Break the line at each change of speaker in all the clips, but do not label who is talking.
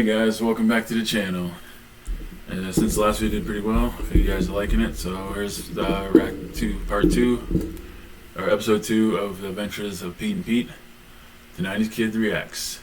Hey guys, welcome back to the channel. Since the last video did pretty well, if you guys are liking it, so here's React to Part 2, or Episode 2 of the Adventures of Pete and Pete, the 90s Kid Reacts.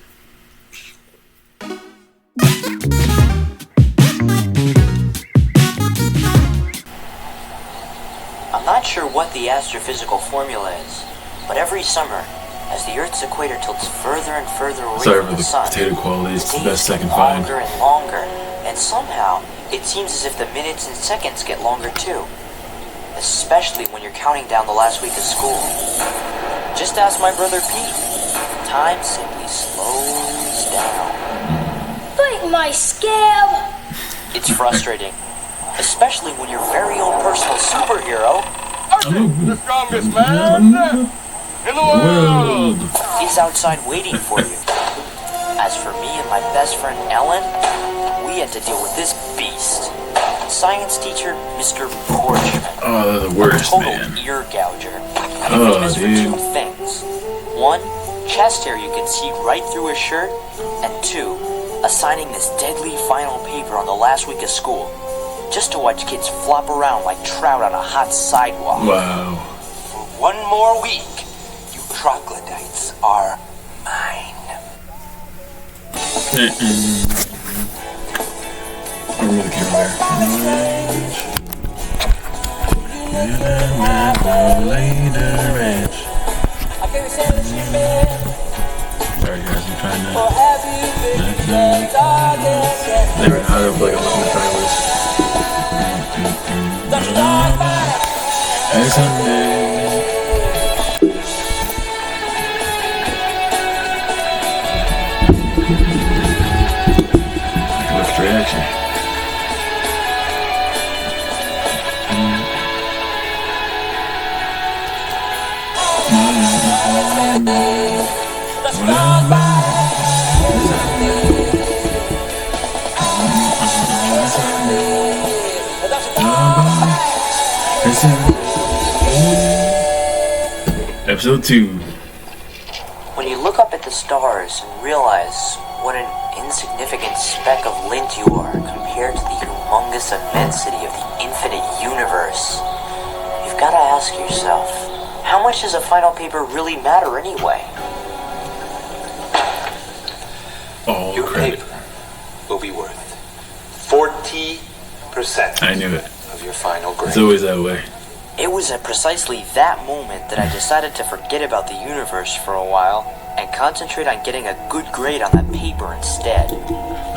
I'm not sure what the astrophysical formula is, but every summer, as the Earth's equator tilts further and further away from the sun,
potato quality, it's the best I can
find.
find.
Longer and longer, and somehow it seems as if the minutes and seconds get longer too. Especially when you're counting down the last week of school. Just ask my brother Pete. Time simply slows down.
Bite my scab!
It's frustrating, especially when your very own personal superhero,
the strongest man in the world,
is outside waiting for you. As for me and my best friend Ellen, we had to deal with this beast. Science teacher, Mr. Porchman.
Oh, they're the worst,
Total
man.
ear gouger.
Oh,
Famous for
dude.
two things. One, chest hair you can see right through his shirt. And two, assigning this deadly final paper on the last week of school. Just to watch kids flop around like trout on a hot sidewalk.
Wow.
For one more week, you troglodytes are mine.
Remove the camera there. Sorry guys, I'm trying to... Never know how to like I'm looking at trailers. Hey, Sunday. Left reaction. Episode 2.
When you look up at the stars and realize what an insignificant speck of lint you are compared to the humongous immensity of the infinite universe, you've got to ask yourself, how much does a final paper really matter anyway?
All
Your
credit.
paper will be worth 40%
I knew it.
of your final grade.
It's always that way.
It was at precisely that moment that I decided to forget about the universe for a while and concentrate on getting a good grade on that paper instead.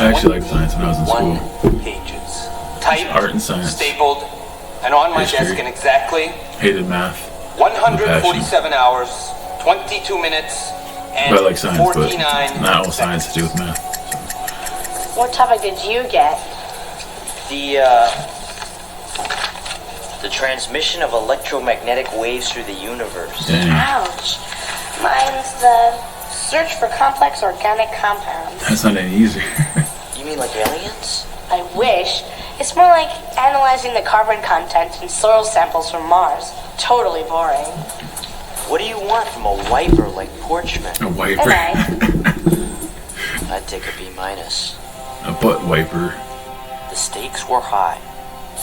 I actually liked science when I was in school.
1 pages. Typed,
Art and science.
stapled, and on my
History.
desk in exactly
Hated math.
147 hours, 22 minutes, and
But I like science, but
49
not all science has to do with
seconds.
math.
What topic did you get?
The transmission of electromagnetic waves through the universe.
Dang.
Ouch. Mine's the search for complex organic compounds.
That's not any easier.
You mean like aliens?
I wish. It's more like analyzing the carbon content in soil samples from Mars. Totally boring.
What do you want from a wiper like Porchman?
A wiper.
Okay.
I'd take a B-.
A butt wiper.
The stakes were high.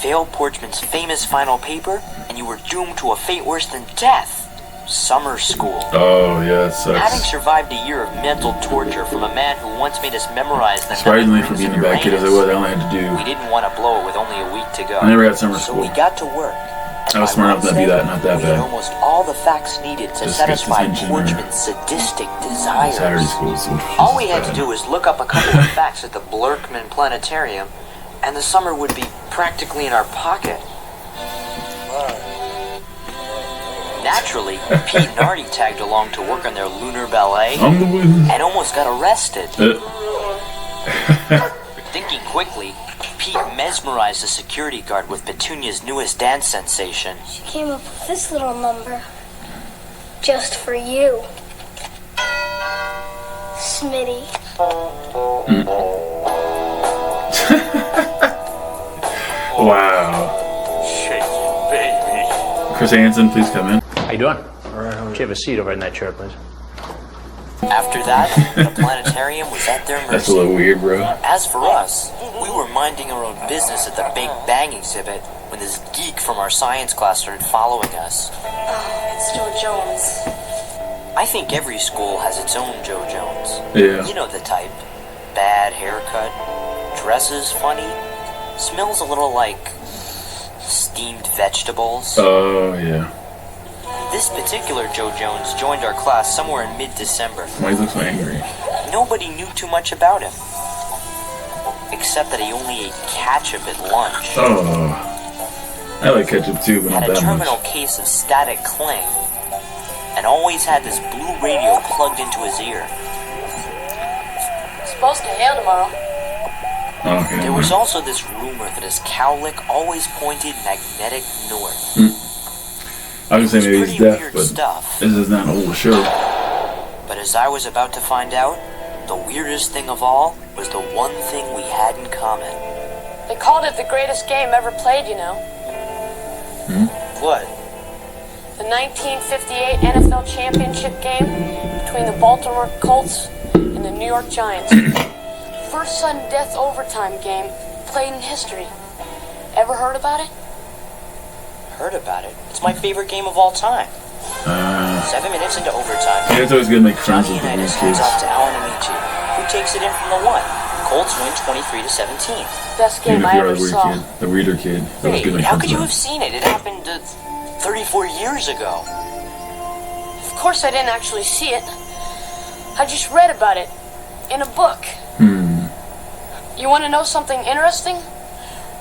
Fail Porchman's famous final paper, and you were doomed to a fate worse than death. Summer school.
Oh, yeah, that
Having
sucks.
survived a year of mental torture from a man who once made us memorize the
Surprisingly,
9
for
rings
being
of
a bad kid as I
Uranus,
was, I only had to
we
do...
didn't want to blow it with only a week to go.
I never had summer
So
school.
we got to work.
I was smart enough to be that, not that
We had
bad.
almost all the facts needed to
Just get
satisfy
detention or
Porchman's sadistic desires.
Saturday schools.
All we had to do was look up a couple of facts at the Blurkman Planetarium, and the summer would be practically in our pocket. Naturally, Pete and Artie tagged along to work on their lunar ballet
I'm the winner.
and almost got arrested.
Uh,
Thinking quickly, Pete mesmerized the security guard with Petunia's newest dance sensation.
She came up with this little number. Just for you. Smitty.
wow.
Shaky baby.
Chris Hansen, please come in.
How you doing? All right, how are you? Have a seat over in that chair, please.
After that, the planetarium was at their
That's a
mercy.
little weird, bro.
As for us, we were minding our own business at the Big Bang exhibit when this geek from our science class started following us.
Oh, it's Joe Jones.
I think every school has its own Joe Jones.
Yeah.
You know the type. Bad haircut, dresses funny, smells a little like steamed vegetables.
Oh, yeah.
This particular Joe Jones joined our class somewhere in mid-December.
Why he looks so angry?
Nobody knew too much about him, except that he only ate ketchup at lunch.
Oh. I like ketchup too, but not
Had a
that
terminal
much.
case of static cling, and always had this blue radio plugged into his ear.
Supposed to hail tomorrow.
Okay.
There was also this rumor that his cowlick always pointed magnetic north.
I was gonna say maybe he's
Pretty
deaf,
weird
but
stuff.
this is not an old show.
But as I was about to find out, the weirdest thing of all was the one thing we had in common.
They called it the greatest game ever played, you know.
What?
The 1958 NFL Championship game between the Baltimore Colts and the New York Giants. First sudden death overtime game played in history. Ever heard about it?
Heard about it. It's my favorite game of all time. 7 minutes into overtime,
Yeah, it's always good to make friends
Johnny
with the
Unitas
weird
hands
kids.
off to Alan Amici, who takes it in from the one. Colts win 23-17.
Best
Even
game
if
I
you're
ever
a weird
saw.
kid, the weirder kid. It's always good to
Hey,
make
how
friends
could you
with
have seen it? It happened 34 years ago.
Of course I didn't actually see it. I just read about it in a book. You want to know something interesting?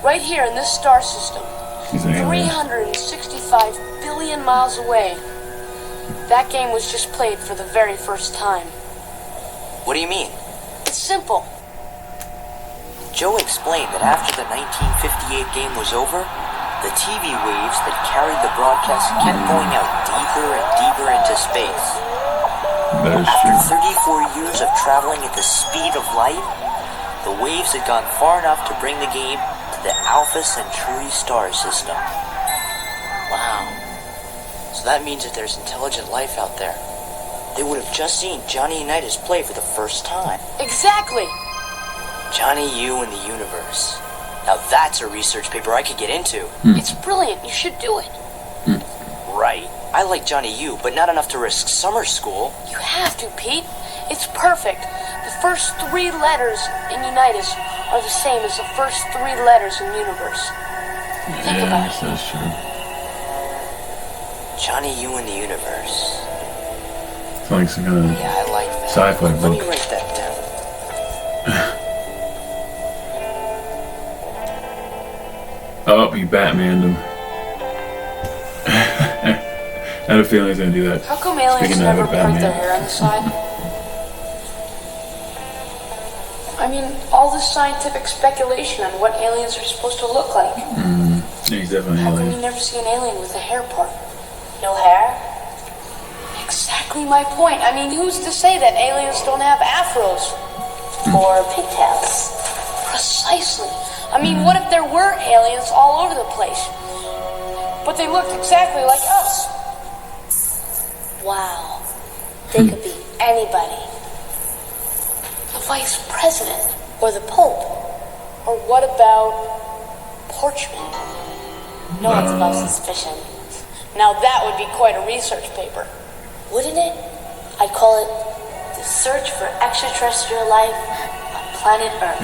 Right here in this star system,
He's an alien.
365 billion miles away, that game was just played for the very first time.
What do you mean?
It's simple.
Joe explained that after the 1958 game was over, the TV waves that carried the broadcast kept going out deeper and deeper into space.
That is
After
true.
34 years of traveling at the speed of light, the waves had gone far enough to bring the game to the Alpha Centauri star system. Wow. So that means that there's intelligent life out there. They would have just seen Johnny Unitas play for the first time.
Exactly.
Johnny U and the Universe. Now that's a research paper I could get into.
It's brilliant. You should do it.
Right. I like Johnny U, but not enough to risk summer school.
You have to, Pete. It's perfect. The first 3 letters in Unitas are the same as the first 3 letters in Universe. Think
Yeah,
about it.
that's true.
Johnny U and the Universe.
It's like some kind of
Yeah, I like that.
sci-fi
Let me
book.
write that down.
Oh, he Batmaned him. I had a feeling he's gonna do that.
How come aliens
Speaking of
never print their
Batman.
hair on the side? I mean, all this scientific speculation on what aliens are supposed to look like.
Yeah, he's definitely
How come
alien.
you never see an alien with a hair part?
No hair?
Exactly my point. I mean, who's to say that aliens don't have afros?
Or pigtails?
Precisely. I mean, what if there were aliens all over the place? But they looked exactly like us.
Wow. They could be anybody.
The vice president.
Or the Pope.
Or what about Porchman?
No one's above suspicion.
Now that would be quite a research paper.
Wouldn't it? I'd call it The Search for Extraterrestrial Life on Planet Earth.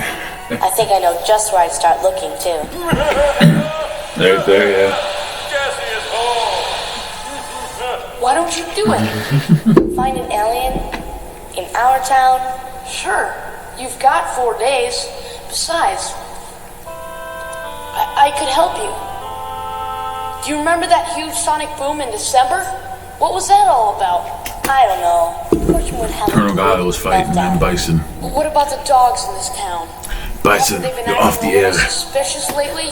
I think I know just where I'd start looking, too.
Right there, yeah.
Why don't you do it?
Find an alien in our town.
Sure. You've got 4 days. Besides, I could help you. Do you remember that huge sonic boom in December? What was that all about?
I don't know. Porchman would have
Colonel Guile was fighting
meltdown.
and Bison.
What about the dogs in this town?
Bison,
Haven't they been
you're off the
acting a
air.
little suspicious lately?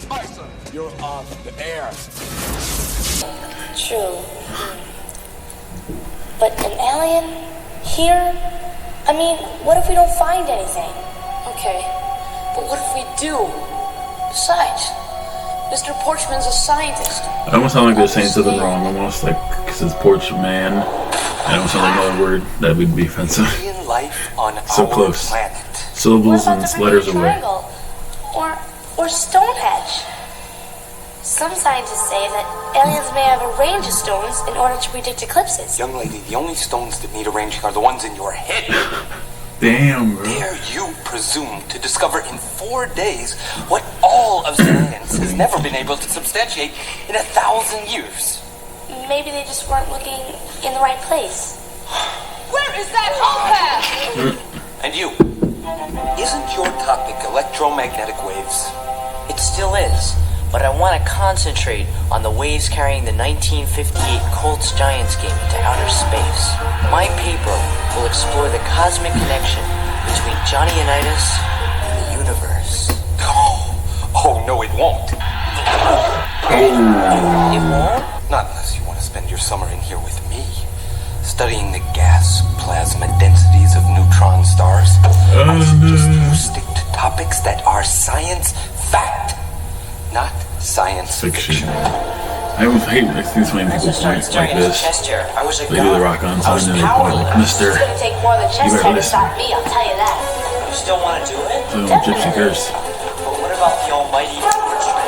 Bison, you're off the air.
True. But an alien? Here? I mean, what if we don't find anything?
Okay, but what if we do? Besides, Mr. Porchman's a scientist.
I almost sound like they're saying something wrong, almost like, because it's porch man. I almost sound like another word that would be offensive.
Alien life on
So
our
close.
planet.
What
Syllables
about
and
the
letters
Bermuda
away.
Triangle? Or Stonehenge? Some scientists say that aliens may have arranged stones in order to predict eclipses.
Young lady, the only stones that need arranging are the ones in your head.
Damn, bro.
Dare you presume to discover in 4 days what all of science has never been able to substantiate in 1,000 years?
Maybe they just weren't looking in the right place.
Where is that hall pass?
And you, isn't your topic electromagnetic waves?
It still is, but I want to concentrate on the waves carrying the 1958 Colts-Giants game into outer space. My paper will explore the cosmic connection between Johnny Unitas and the universe.
Oh, no, it won't.
It won't?
Not unless you want to spend your summer in here with me, studying the gas plasma densities of neutron stars. I suggest you stick to topics that are science fact, not science fiction.
I always hate these when people point like this.
Chest hair. I was a
They do the rock on sign and they point like, Mister,
It's gonna take more than
you
chest
better
hair to
listen.
stop me, I'll tell you that.
You still want to do it?
So Gypsy Curse.
But what about the almighty Porchman?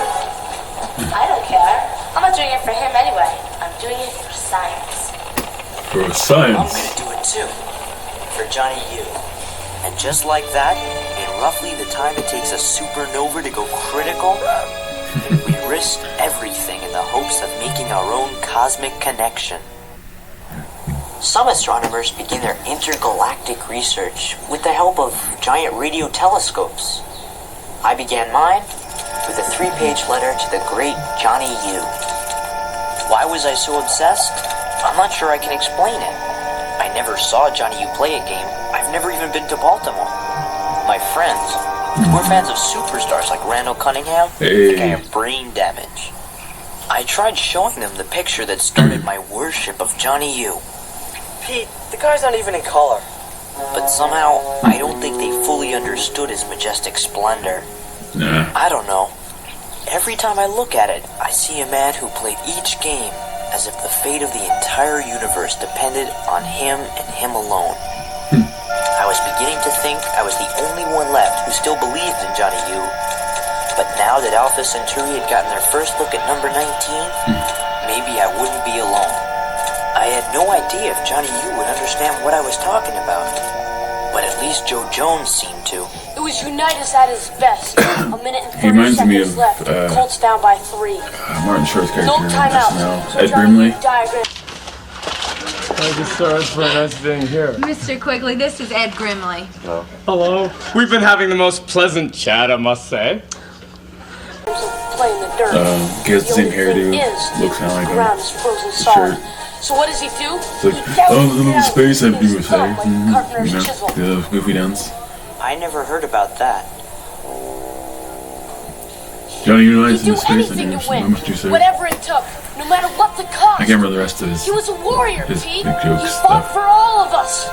I don't care. I'm not doing it for him anyway. I'm doing it for science.
For
I'm
science.
gonna do it too. For Johnny U. And just like that, in roughly the time it takes a supernova to go critical, we risked everything in the hopes of making our own cosmic connection. Some astronomers begin their intergalactic research with the help of giant radio telescopes. I began mine with a 3-page letter to the great Johnny U. Why was I so obsessed? I'm not sure I can explain it. I never saw Johnny U play a game. I've never even been to Baltimore. My friends, we're fans of superstars like Randall Cunningham. I think I
Hey.
have brain damage. I tried showing them the picture that started my worship of Johnny U. Pete, the guy's not even in color. But somehow, I don't think they fully understood his majestic splendor.
Nah.
I don't know. Every time I look at it, I see a man who played each game as if the fate of the entire universe depended on him and him alone. I was beginning to think I was the only one left who still believed in Johnny U. But now that Alpha Centauri had gotten their first look at number 19, maybe I wouldn't be alone. I had no idea if Johnny U would understand what I was talking about. But at least Joe Jones seemed to.
It was Unitas at his best. A minute and 30
reminds me
seconds
of,
left. Colts down by 3.
Martin Short's character
No
in
timeout.
SNL.
So
Ed
Johnny
Brimley.
diagram.
Thank you, sir. It's very nice being here.
Mr. Quigley, this is Ed Grimley.
Hello. We've been having the most pleasant chat, I must say.
Playing the dirt.
He has the same
only thing
hairdo.
is,
Looks kind of like
ground
him.
is frozen solid.
Shirt.
So what does he do?
It's like,
He tells
oh,
you
the little
down
space I'd
with
do
his
with
thumb
her.
like Carpenter's
You know,
chisel.
the goofy dance.
I never heard about that.
Johnny
He'd
Unitas in
do
the space
anything to
I
win,
must you say?
whatever it took, no matter what the cost.
I can't remember the rest of his.
He was a warrior,
his
Pete.
big joke
He fought
stuff.
for all of us.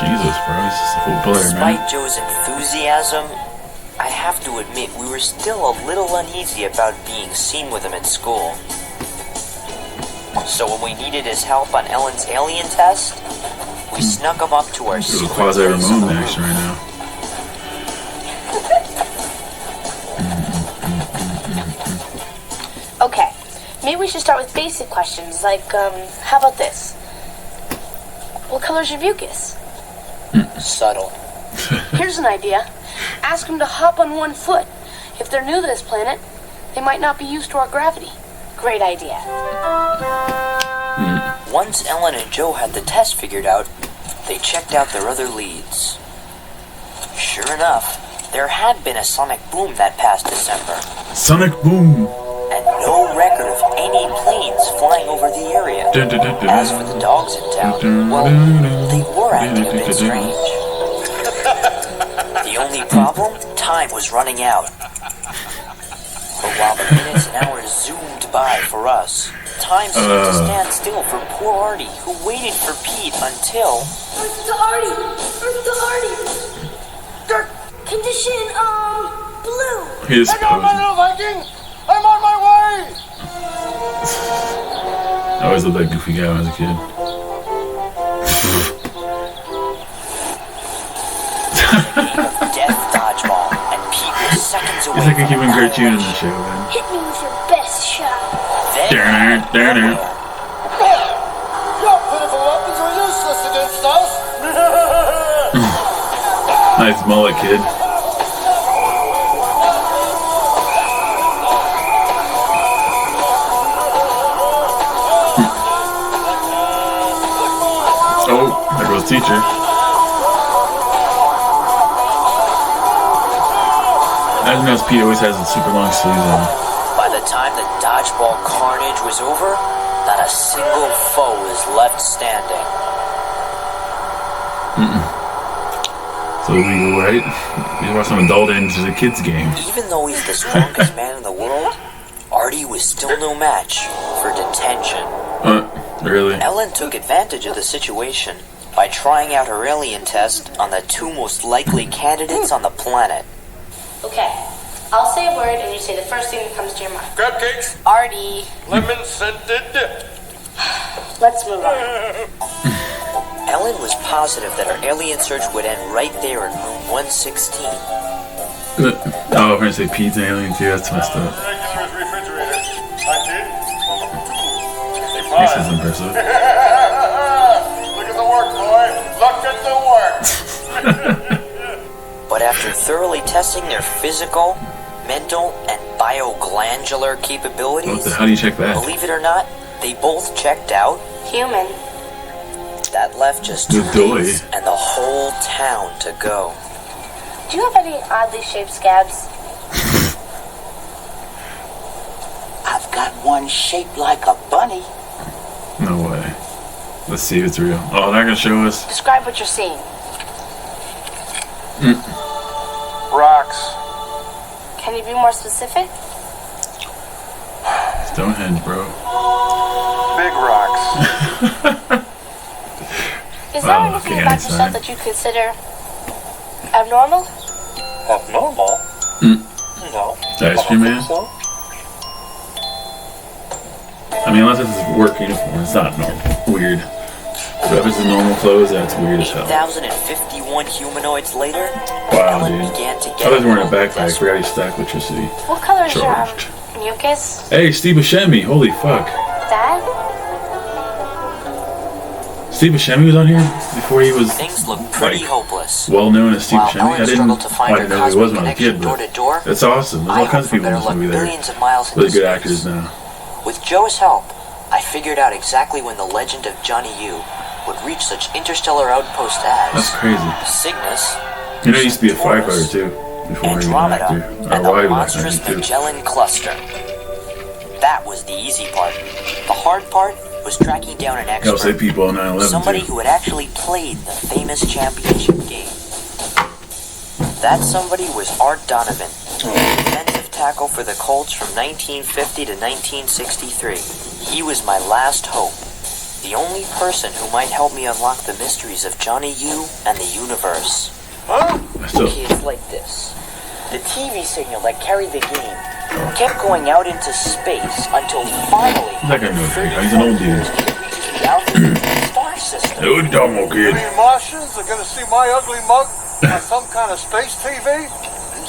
Jesus, bro, he's just a full player,
Despite
man.
Joe's enthusiasm, I have to admit we were still a little uneasy about being seen with him at school. So when we needed his help on Ellen's alien test, we snuck him up to our
There's a
secret
quasi
place on
Ramon
the
action
roof.
right now.
Okay, maybe we should start with basic questions, like, how about this? What color's your mucus?
Subtle.
Here's an idea. Ask him to hop on one foot. If they're new to this planet, they might not be used to our gravity.
Great idea.
Once Ellen and Joe had the test figured out, they checked out their other leads. Sure enough, there had been a sonic boom that past December,
Sonic Boom!
and no record of any planes flying over the area.
Dun, dun, dun, dun,
As
dun.
for the dogs in town, well, they were acting a bit strange. The only problem? Time was running out. But while the minutes and hours zoomed by for us, time seemed to stand still for poor Artie, who waited for Pete until...
Where's the Artie? Where's the Artie? Condition, blue.
He is
Hang on, my
posing.
little Viking! I'm on my
I always looked like a goofy guy when I was a kid.
Death dodgeball, and Pete was seconds away.
It's like a human
from
cartoon in the
annihilation.
show, man.
Hit me with your best shot.
Then,
Your pitiful weapons are useless against us.
Nice mullet, kid. Oh, there goes teacher. As you notice, Pete always has the super long sleeves on.
by the time the dodgeball carnage was over, not a single foe was left standing.
So legal, right? You watch some adult into the kids' game.
Even though he's the strongest man in the world, Artie was still no match for detention.
Really?
Ellen took advantage of the situation by trying out her alien test on the two most likely candidates on the planet.
Okay, I'll say a word and you say the first thing that comes to your mind.
Cupcakes,
Artie,
lemon scented dip.
let's move on.
Ellen was positive that her alien search would end right there in room 116.
Oh, I'm gonna say Pete's an alien too. That's messed up.
Regular as refrigerator.
This is impressive.
Look at the work, boy. Look at the work.
But after thoroughly testing their physical, mental, and bioglandular capabilities,
How do you check that?
believe it or not, they both checked out.
Human.
That left just
Good
2
boy.
days and the whole town to go.
Do you have any oddly shaped scabs?
I've got one shaped like a bunny.
No way. Let's see if it's real. Oh, they're gonna show us.
Describe what you're seeing.
Rocks.
Can you be more specific?
Stonehenge, bro.
Big rocks.
Is there
Oh,
anything
okay,
about
that's
yourself
fine.
that you consider abnormal?
Abnormal? No.
The ice cream man?
So?
I mean, unless it's his work uniform, it's not normal. Weird. But if it's his normal clothes, that's weird as hell.
1,051 humanoids later,
Wow,
Ellen
dude.
began to
I
get
was wearing a
little
backpack. I
desperate.
forgot he stacked electricity.
What color is your
Charged.
mucus?
Hey, Steve Buscemi. Holy fuck.
Dad?
Steve Buscemi was on here before he was
Things looked pretty
like,
hopeless.
well known as Steve
While
Buscemi.
Ellen
I didn't
struggled to find her
quite know who he was
cosmic
when I was a
connection
kid,
door to
but
door,
that's awesome. There's
I
all kinds
hope
of
for
people in
better
this
luck
movie there.
millions of miles
Really
into
good
space.
actors now.
With Joe's help, I figured out exactly when the legend of Johnny U would reach such interstellar outposts
That's
as
crazy.
Cygnus,
You know, he used to be a firefighter too before he was an
Andromeda,
actor.
and
Or why
the
he was an
monstrous
actor too.
Magellan Cluster. That was the easy part. The hard part was tracking down an
I'll say
expert,
people on 9/11
somebody
too.
who had actually played the famous championship game. That somebody was Art Donovan, defensive tackle for the Colts from 1950 to 1963. He was my last hope, the only person who might help me unlock the mysteries of Johnny U and the universe.
I still,
Okay, it's like this. The TV signal that carried the game kept going out into space until finally,
that guy knows. He's an old dude.
it reaches the Alpha star system.
Dude, dumb old kid.
The Martians are gonna see my ugly mug on some kind of space TV?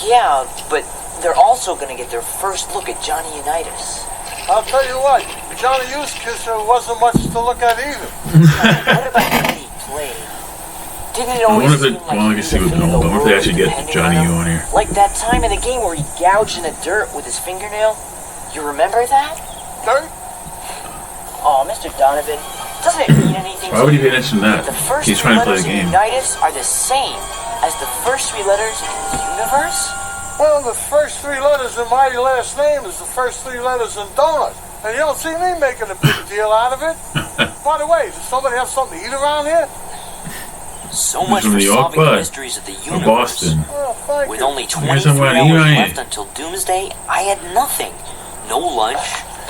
Yeah, but they're also gonna get their first look at Johnny Unitas.
I'll tell you what, Johnny Eustace wasn't much to look at either.
What about when he played? Didn't it
I
always
wonder if
seem
it,
like
well, I
he
can
was
see
the
what's
fate
going
of
on.
the
What if they
world
actually get
depending
Johnny
on
U
him?
on here?
Like that time in the game where he gouged in the dirt with his fingernail? You remember that?
Dirt?
Oh, Mr. Donovan, doesn't it mean anything
Why
to
would he
you?
pay attention to that?
The first
He's
three
trying to play
letters
a
in
game.
Unitas are the same as the first three letters in the universe?
Well, the first three letters in my last name is the first three letters in donut. And you don't see me making a big deal out of it. By the way, does somebody have something to eat around here?
So much
from
for
New York,
solving the
bud.
mysteries of the
Or
universe.
Boston.
Oh, thank
With
you.
only
Here's
23
somebody
hours
right
left
here.
until doomsday, I had nothing. No lunch,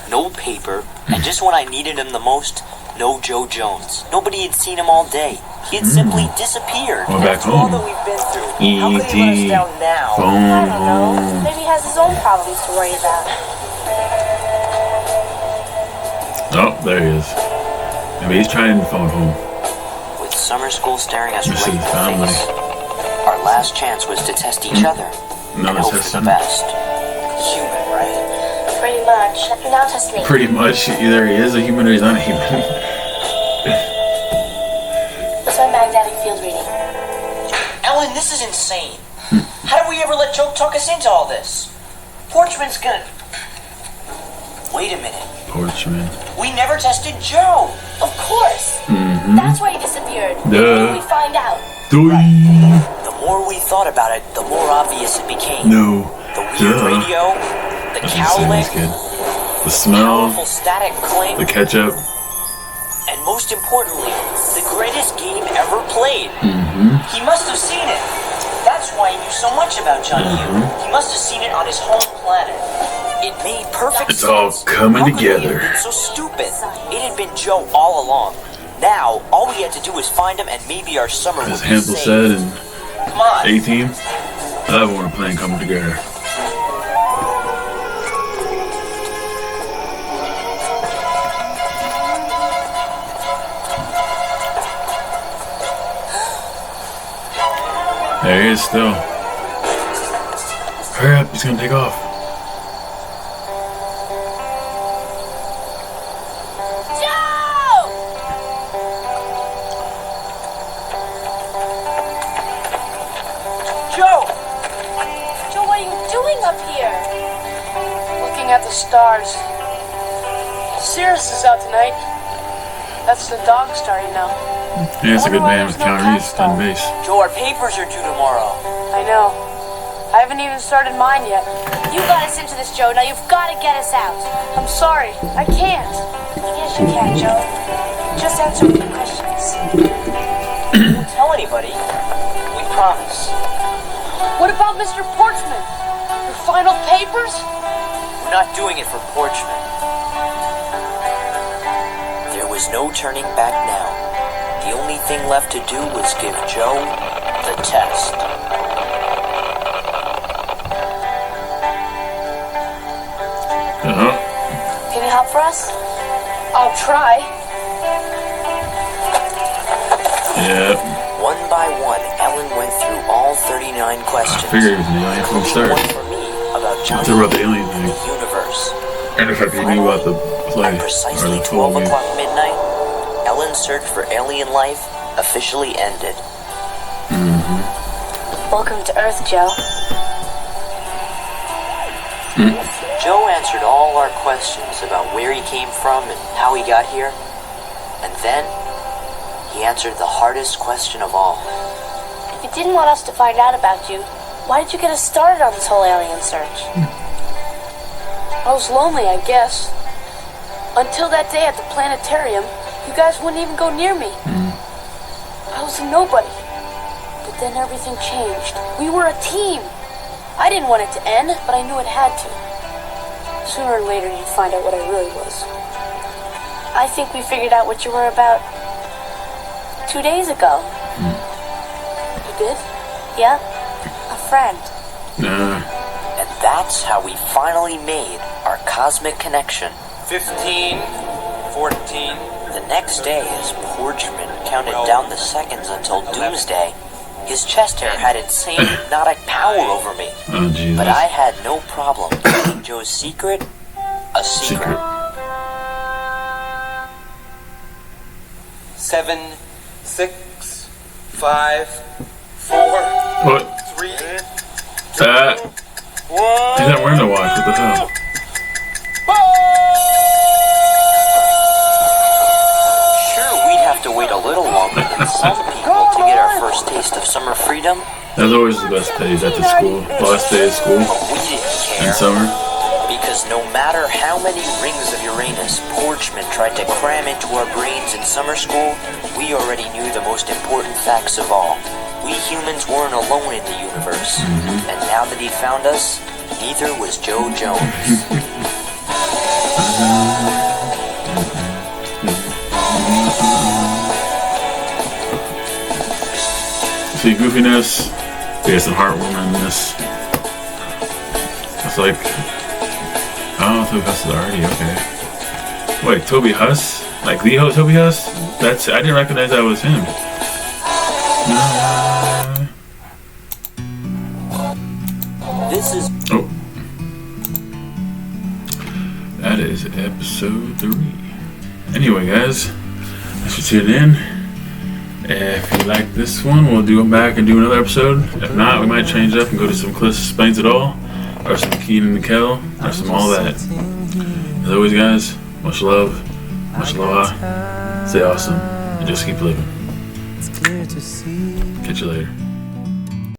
no paper, and just when I needed him the most, no Joe Jones. Nobody had seen him all day. He had simply disappeared.
Well, back
After all
home.
that we've been through, how could he let us
E.T.
down now?
Phone
I don't know.
home.
Maybe he has his own problems to worry about.
Oh, there he is. Maybe he's trying to phone home.
With summer school staring us
This
right in
is
the
family.
face, our last chance was to test each other
No,
and
it's
hope for the
testing.
best. Human, right?
Pretty much. Now test me.
Pretty much, either he is a human or he's not a human.
What's my magnetic field reading?
Ellen, this is insane. How did we ever let Joe talk us into all this? Porchman's gonna... Wait a minute.
Porchman.
We never tested Joe.
Of course. That's why he disappeared.
Duh.
When we find out.
The more we thought about it, the more obvious it became.
No.
The weird
Duh.
radio, the
That's
cow
insane,
lick,
this kid. The smell,
powerful static cling,
the ketchup.
and most importantly, the greatest game ever played. He must have seen it. That's why he knew so much about Johnny U. He must have seen it on his home planet. It made perfect
It's all
sense.
coming
How could we have
together.
been so stupid. It had been Joe all along. Now, all we had to do was find him, and maybe our summer would
As
be
Hansel
saved.
said in
Come on.
A-Team, I love when a plan coming together. There he is still. Hurry up, he's gonna take off.
Joe!
Joe!
Joe, what are you doing up here?
Looking at the stars. Sirius is out tonight. That's the dog star, you know.
Yeah, it's a
Wonder
good
why
man with
there's no
Keanu Reeves
cat
on base.
Joe, our papers are due tomorrow.
I know. I haven't even started mine yet.
You got us into this, Joe. Now you've got to get us out.
I'm sorry. I can't.
Yes, you can, Joe. Just answer a few questions.
Don't tell anybody. We promise.
What about Mr. Porchman? Your final papers?
We're not doing it for Porchman. There was no turning back now. The only thing left to do was give Joe the test.
Uh-huh.
Can you help for us?
I'll try.
Yeah.
One by one, Ellen went through all 39
I
questions.
figured it was an alien from the start.
One for me about
What's
Johnny
about the alien
and
thing?
the universe.
And if you knew about the play
At
or
precisely
the full
12
movie.
o'clock midnight, Ellen's search for alien life officially ended.
Welcome to Earth, Joe.
Joe answered all our questions about where he came from and how he got here. And then, he answered the hardest question of all.
If you didn't want us to find out about you, why did you get us started on this whole alien search?
I was lonely, I guess. Until that day at the planetarium, you guys wouldn't even go near me. I was a nobody. But then everything changed. We were a team. I didn't want it to end, but I knew it had to. Sooner or later, you'd find out what I really was.
I think we figured out what you were about 2 days ago.
You did?
Yeah? A friend.
Nah.
And that's how we finally made our cosmic connection.
15, 14.
The next day, as Porchman counted down the seconds until doomsday, his chest hair had insane hypnotic power over me.
Oh, Jesus.
But I had no problem keeping Joe's secret a secret.
7, 6, 5, 4,
What?
3.
He's not wearing a watch. What the hell?
Sure, we'd have to wait a little longer than some people to get our first taste of summer freedom,
That's always the best days at the school. The last day of school
but we didn't
in
care.
summer.
Because no matter how many rings of Uranus Porchman tried to cram into our brains in summer school, we already knew the most important facts of all. We humans weren't alone in the universe. And now that he found us, neither was Joe Jones.
See goofiness, we some heartwarmingness. It's like, oh, so that's already okay. Wait, Toby Huss? Like Leo Toby Huss? That's I didn't recognize that was him.
This is
Oh. That is episode 3. Anyway, guys, thanks for tuning in. If you like this one, we'll do it back and do another episode. If not, we might change it up and go to some Cliff Explains It All, or some Keenan and Kel, or some all that. As always, guys, much love, much aloha, stay awesome, and just keep living. Catch you later.